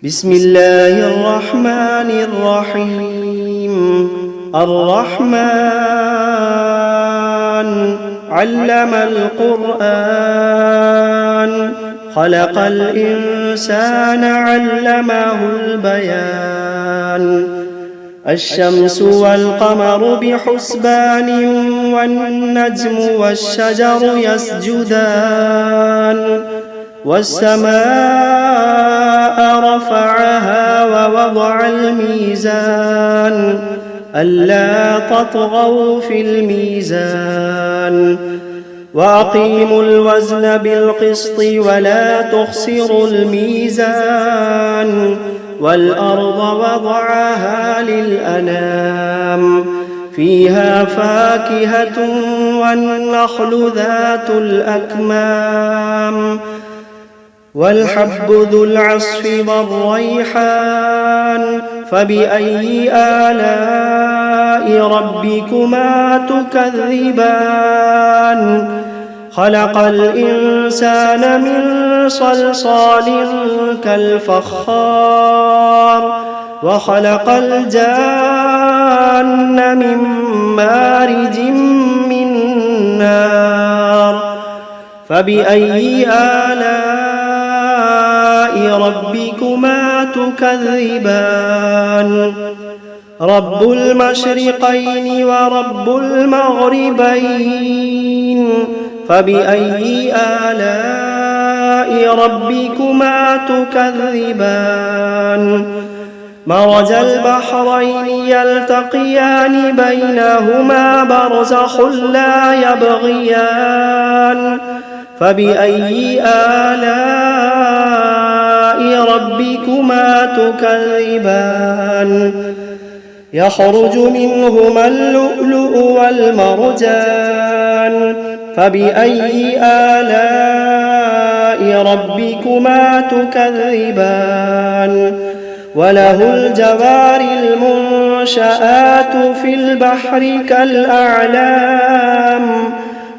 بسم الله الرحمن الرحيم. الرحمن علم القرآن، خلق الإنسان علمه البيان. الشمس والقمر بحسبان، والنجم والشجر يسجدان. والسماء رفعها ووضع الميزان، ألا تطغوا في الميزان. وأقيموا الوزن بالقسط ولا تخسروا الميزان. والأرض وضعها للأنام، فيها فاكهة والنخل ذات الأكمام. والحب ذو العصف والريحان، فبأي آلاء ربكما تكذبان. خلق الإنسان من صلصال كالفخار، وخلق الجان من مارج من نار. فبأي آلاء ربكما تكذبان. رب المشرقين ورب المغربين، فبأي آلاء ربكما تكذبان. مرج البحرين يلتقيان، بينهما برزخ لا يبغيان. فبأي آلاء ربكما تكذبان. يخرج منهما اللؤلؤ والمرجان، فبأي آلاء ربكما تكذبان. وله الجوار المنشآت في البحر كالأعلام،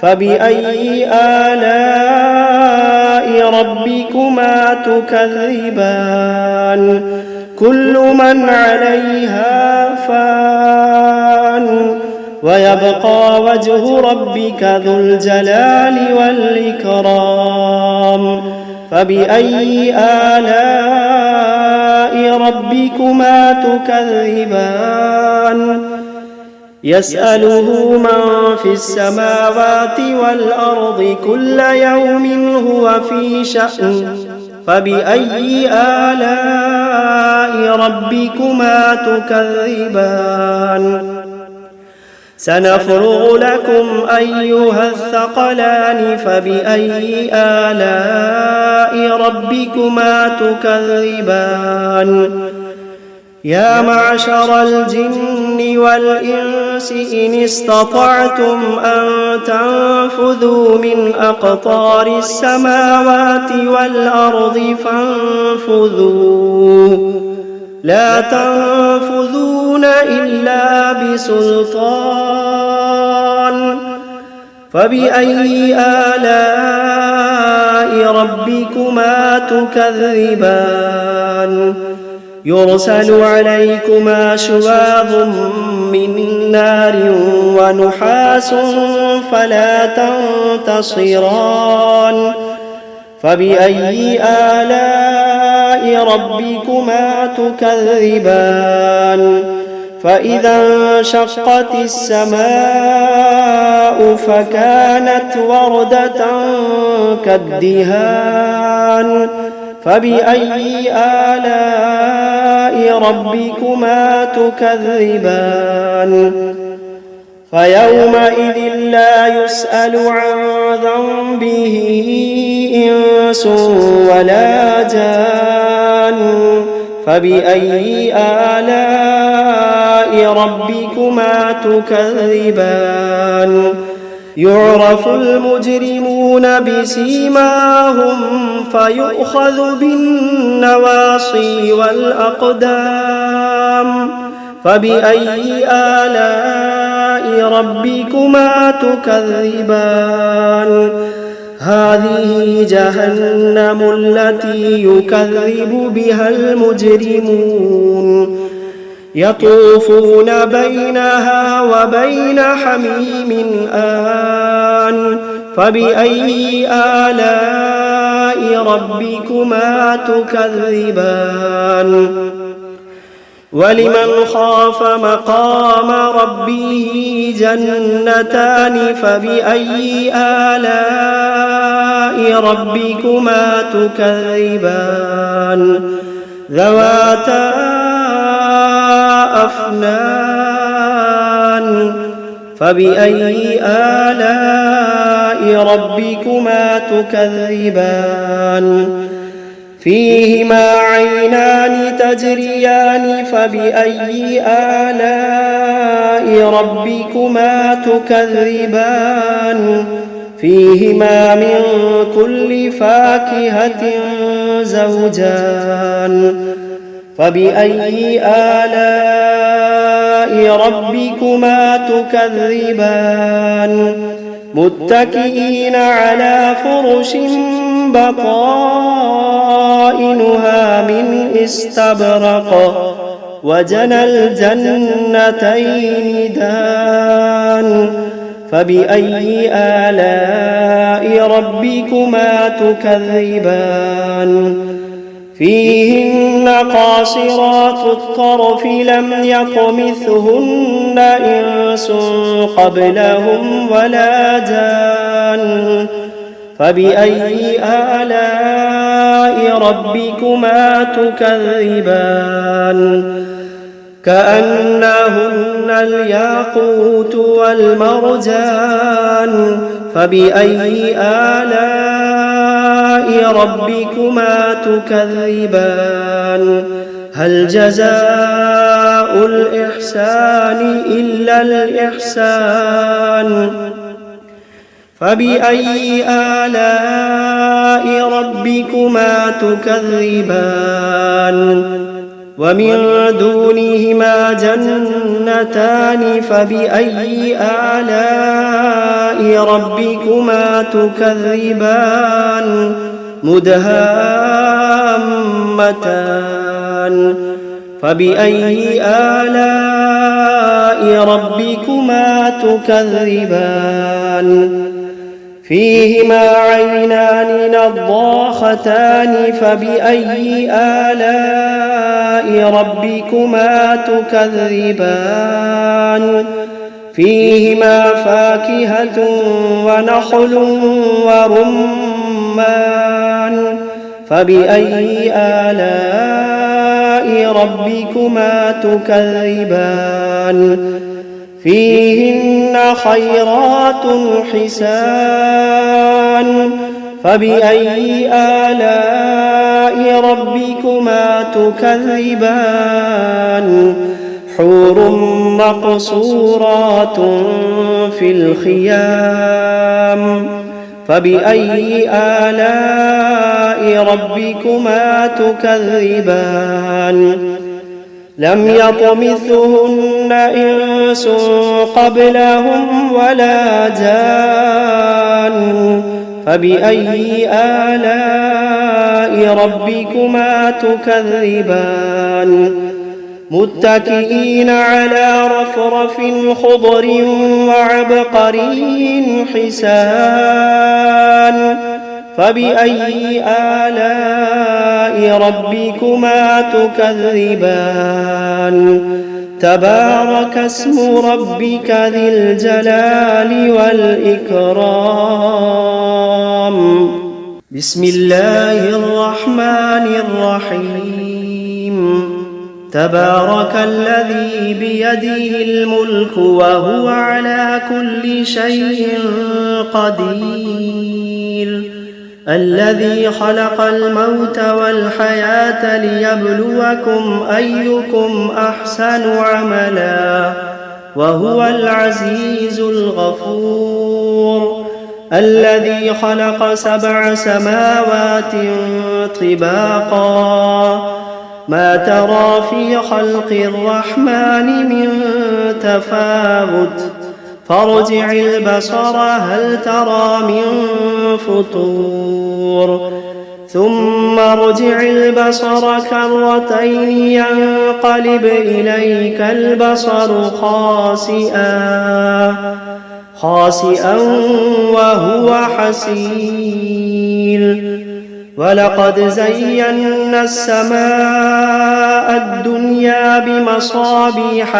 فبأي آلاء ربكما تكذبان. كل من عليها فان، ويبقى وجه ربك ذو الجلال والإكرام. فبأي آلاء ربكما تكذبان. يسأله من في السماوات والأرض كل يوم هو في شأن. فبأي آلاء ربكما تكذبان. سنفرغ لكم أيها الثقلان، فبأي آلاء ربكما تكذبان. يا معشر الجن والإنس إن استطعتم أن تنفذوا من أقطار السماوات والأرض فانفذوا، لا تنفذون إلا بسلطان. فبأي آلاء ربكما تكذبان. يرسل عليكما شواظ من نار ونحاس فلا تنتصران. فبأي آلاء ربكما تكذبان. فإذا انشقت السماء فكانت وردة كالدهان. فبأي آلاء ربكما تكذبان. فيومئذ لا يسأل عن ذنبه إنس ولا جان. فبأي آلاء ربكما تكذبان. يعرف المجرمون بسيماهم فيؤخذ بالنواصي والأقدام. فبأي آلاء ربكما تكذبان. هذه جهنم التي يكذب بها المجرمون يطوفون بينها وبين حميم آن فبأي آلاء ربكما تكذبان ولمن خاف مقام ربه جنتان فبأي آلاء ربكما تكذبان ذواتا أفنان فبأي آلاء ربكما تكذبان فيهما عينان تجريان فبأي آلاء ربكما تكذبان فيهما من كل فاكهة زوجان فبأي آلاء ربكما تكذبان متكئين على فرش بطائنها من استبرق وجنى الجنتين دان فبأي آلاء ربكما تكذبان فيهن قاصرات الطرف لم يطمثهن إنس قبلهم ولا جان فبأي آلاء ربكما تكذبان كأنهن الياقوت والمرجان فبأي آلاء ربكما تكذبان هل جزاء الإحسان إلا الإحسان فبأي آلاء ربكما تكذبان ومن دونهما جنتان فبأي آلاء ربكما تكذبان مدهامتان فبأي آلاء ربكما تكذبان فيهما عينان نضاختان فبأي آلاء ربكما تكذبان فيهما فاكهة ونخل ورمان فبأي آلاء ربكما تكذبان فيهن خيرات حسان فبأي آلاء ربكما تكذبان حور مقصورات في الخيام فبأي آلاء ربكما تكذبان لم يطمثهن إنس قبلهم ولا جان فبأي آلاء ربكما تكذبان متكئين على رفرف خضر وعبقري حسان فبأي آلاء ربكما تكذبان تبارك اسم ربك ذي الجلال والإكرام بسم الله الرحمن الرحيم تبارك الذي بيده الملك وهو على كل شيء قدير الذي خلق الموت والحياة ليبلوكم أيكم أحسن عملا وهو العزيز الغفور الذي خلق 7 سماوات طباقا ما ترى في خلق الرحمن من تفاوت فارجع البصر هل ترى من فطور ثم ارجع البصر كرتين ينقلب إليك البصر خاسئا وهو حسير ولقد زينا السماء الدنيا بمصابيح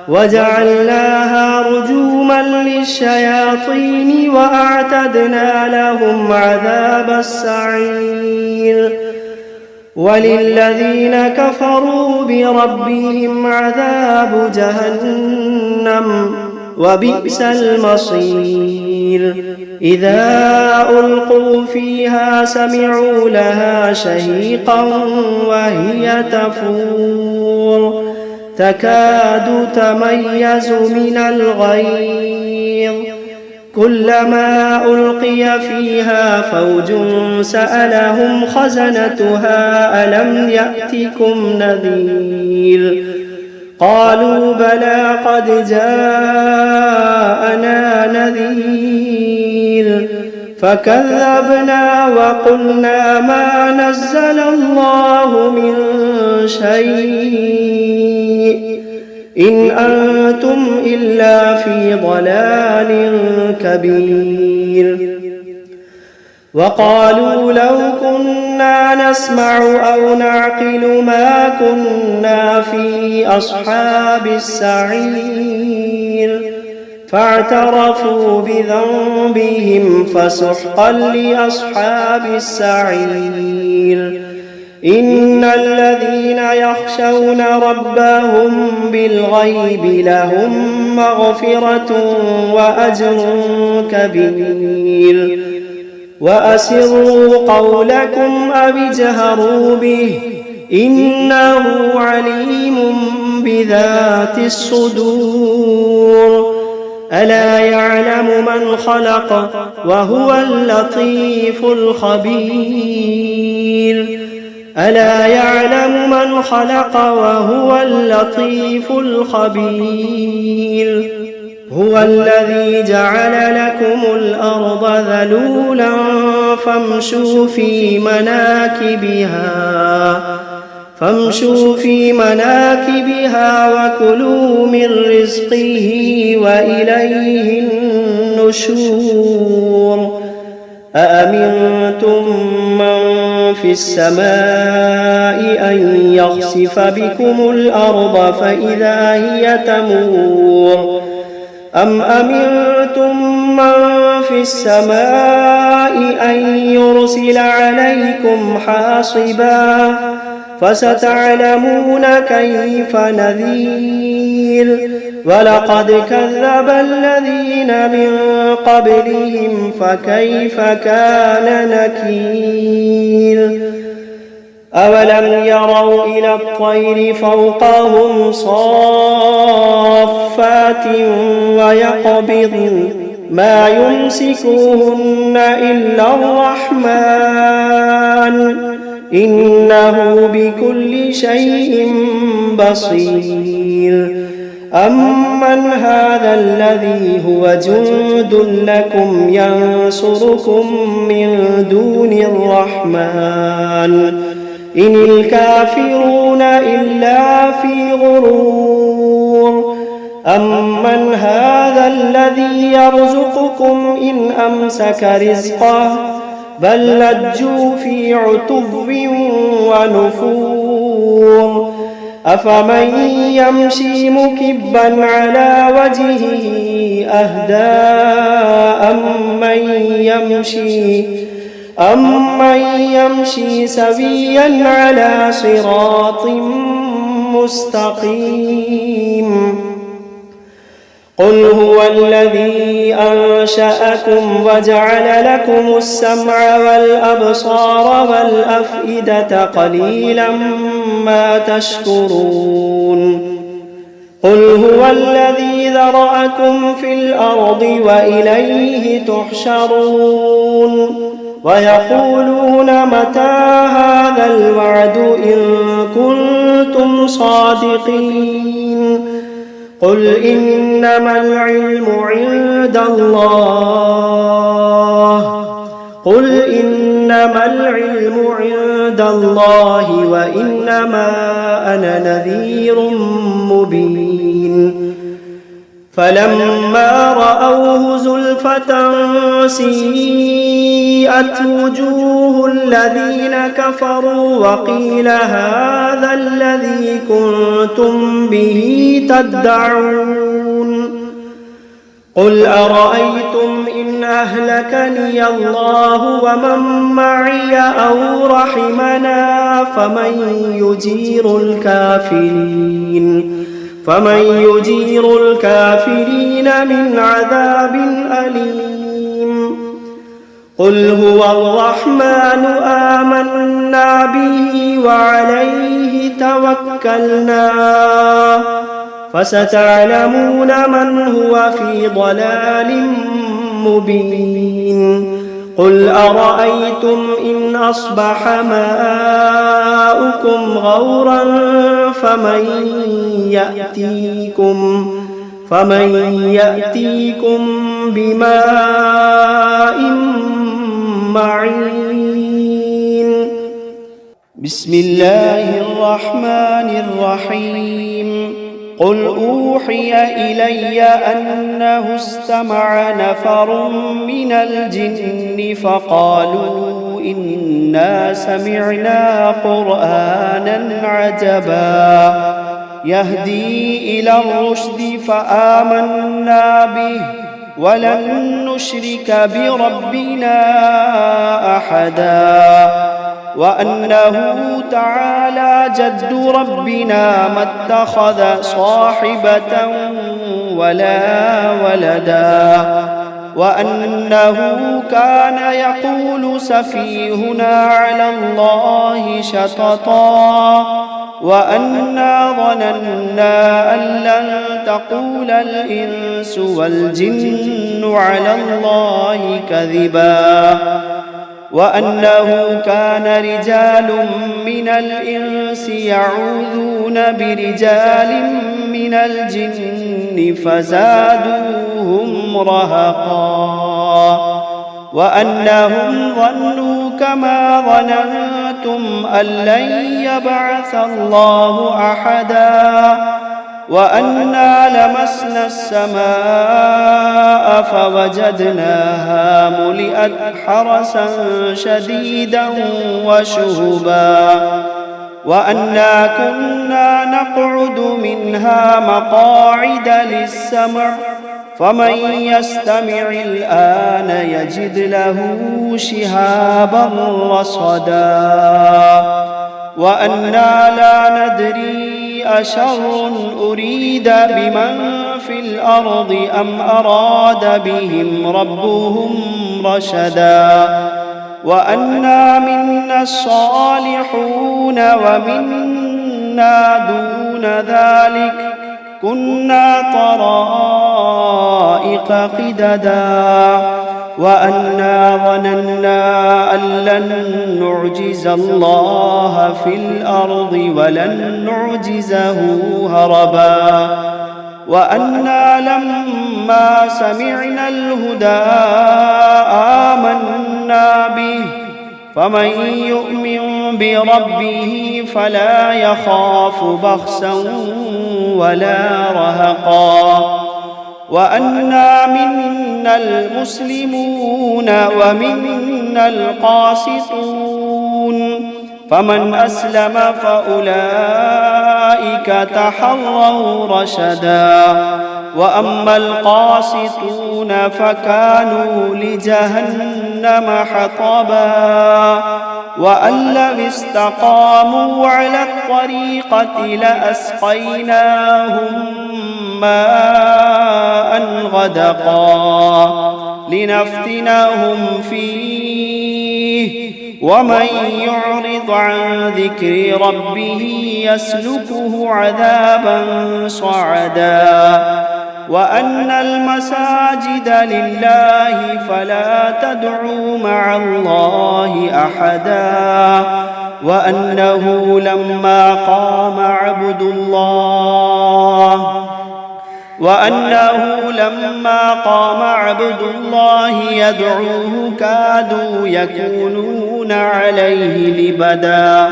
وجعلناها رجوما للشياطين وأعتدنا لهم عذاب السعير وللذين كفروا بربهم عذاب جهنم وبئس المصير إذا ألقوا فيها سمعوا لها شهيقا وهي تفور تكاد تميز من الغيظ كلما ألقي فيها فوج سألهم خزنتها ألم يأتكم نذير قالوا بلى قد جاءنا نذير فكذبنا وقلنا ما نزل الله من شيء إن أنتم إلا في ضلال كبير وقالوا لو كنا نسمع أو نعقل ما كنا في أصحاب السعير فاعترفوا بذنبهم فسحقا لأصحاب السعير إن الذين يخشون ربهم بالغيب لهم مغفرة وأجر كبير وأسروا قولكم أو اجهروا به إنه عليم بذات الصدور ألا يعلم من خلق وهو اللطيف الخبير ألا يعلم من خلق وهو اللطيف الخبير هو الذي جعل لكم الأرض ذلولا فامشوا في مناكبها وكلوا من رزقه وإليه النشور أأمنتم من في السماء أن يخسف بكم الأرض فإذا هي تمور أم أمنتم من في السماء أن يرسل عليكم حاصبا فستعلمون كيف نذير ولقد كذب الذين من قبلهم فكيف كان نكير أولم يروا إلى الطير فوقهم صافات ويقبضن ما يمسكوهن إلا الرحمن إنه بكل شيء بصير أمن هذا الذي هو جند لكم ينصركم من دون الرحمن إن الكافرون إلا في غرور أمن هذا الذي يرزقكم إن أمسك رزقه بل لجوا في عتو ونفور أفمن يمشي مكبا على وجهه أهدى أمن يمشي سويا على صراط مستقيم قل هو الذي أنشأكم وجعل لكم السمع والأبصار والأفئدة قليلا ما تشكرون قل هو الذي ذرأكم في الأرض وإليه تحشرون ويقولون متى هذا الوعد إن كنتم كنتم صادقين قل إنما العلم عند الله وإنما أنا نذير مبين فلما رأوه زلفة سيئت وجوه الذين كفروا وقيل هذا الذي كنتم به تدعون قل أرأيتم إن أهلكني الله ومن معي أو رحمنا فمن يجير الكافرين من عذاب أليم قل هو الرحمن آمنا به وعليه توكلنا فستعلمون من هو في ضلال مبين قل أرأيتم إن أصبح ماؤكم غورا فمن يأتيكم بماء معين بسم الله الرحمن الرحيم قل أوحي إلي أنه استمع نفر من الجن فقالوا إنا سمعنا قرآنا عجبا يهدي إلى الرشد فآمنا به ولن نشرك بربنا أحدا وأنه تعالى جد ربنا ما اتخذ صاحبة ولا ولدا وأنه كان يقول سفيهنا على الله شططا وأنا ظننا أن لن تقول الإنس والجن على الله كذبا وأنه كان رجال من الإنس يعوذون برجال من الجن فزادوهم رهقا وأنهم ظنوا كما ظننتم أن لن يبعث الله أحدا وأنا لمسنا السماء فوجدناها ملئت حرسا شديدا وشهبا وأنا كنا نقعد منها مقاعد للسمع فمن يستمع الآن يجد له شهابا رصدا وأنا لا ندري أشر أريد بمن في الأرض أم أراد بهم ربهم رشدا وأنا منا الصالحون ومنا دون ذلك كنا طرائق قددا وأنا ظننا أن لن نعجز الله في الأرض ولن نعجزه هربا وأنا لما سمعنا الهدى آمنا به فمن يؤمن بربه فلا يخاف بخسا ولا رهقا وأنا منا المسلمون ومنا القاسطون فمن أسلم فأولئك تحروا رشدا وأما القاسطون فكانوا لجهنم حطبا وأن لو استقاموا على الطريقة لأسقيناهم ماء غدقا لنفتنهم فيه ومن يعرض عن ذكر ربه يسلكه عذابا صعدا وأن المساجد لله فلا تدعوا مع الله أحدا وأنه لما قام عبد الله يدعوه كادوا يكونون عليه لبدا.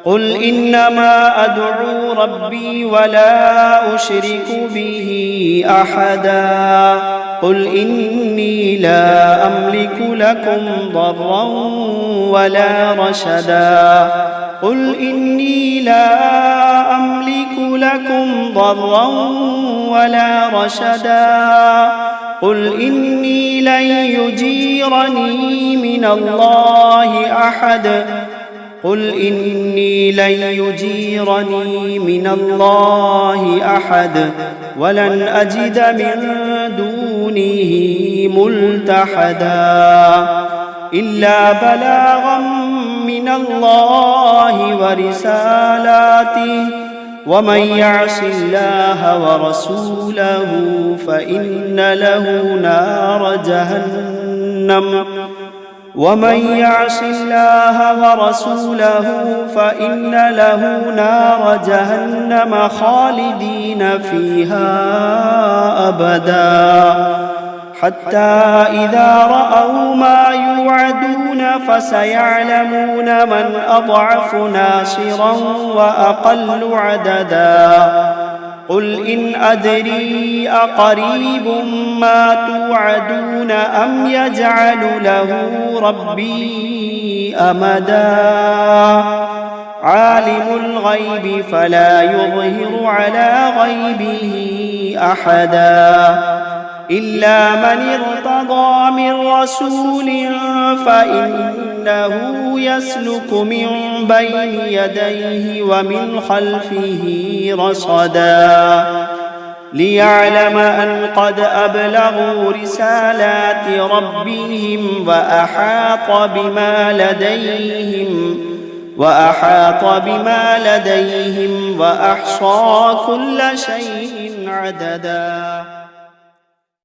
قل إنما أدعو ربي ولا أشرك به أحدا. قل إني لا أملك لكم ضرا ولا رشدا. قل إني لا أملك لكم ضرا ولا رشدا. قل إني لن يجيرني من الله أحد. قل إني لن يجيرني من الله أحد ولن أجد من دونه ملتحدا إلا بلاغا من الله ورسالاته ومن يعص الله ورسوله فإن له نار جهنم خالدين فيها أبدا. حتى إذا رأوا ما يوعدون فسيعلمون من أضعف ناصرا وأقل عددا. قل إن أدري أقريب ما توعدون أم يجعل له ربي أمدا. عالم الغيب فلا يظهر على غيبه أحدا إلا من ارتضى من رسول فإنه يسلك من بين يديه ومن خلفه رصدا ليعلم أن قد أبلغوا رسالات ربهم وأحاط بما لديهم وأحصى كل شيء عددا.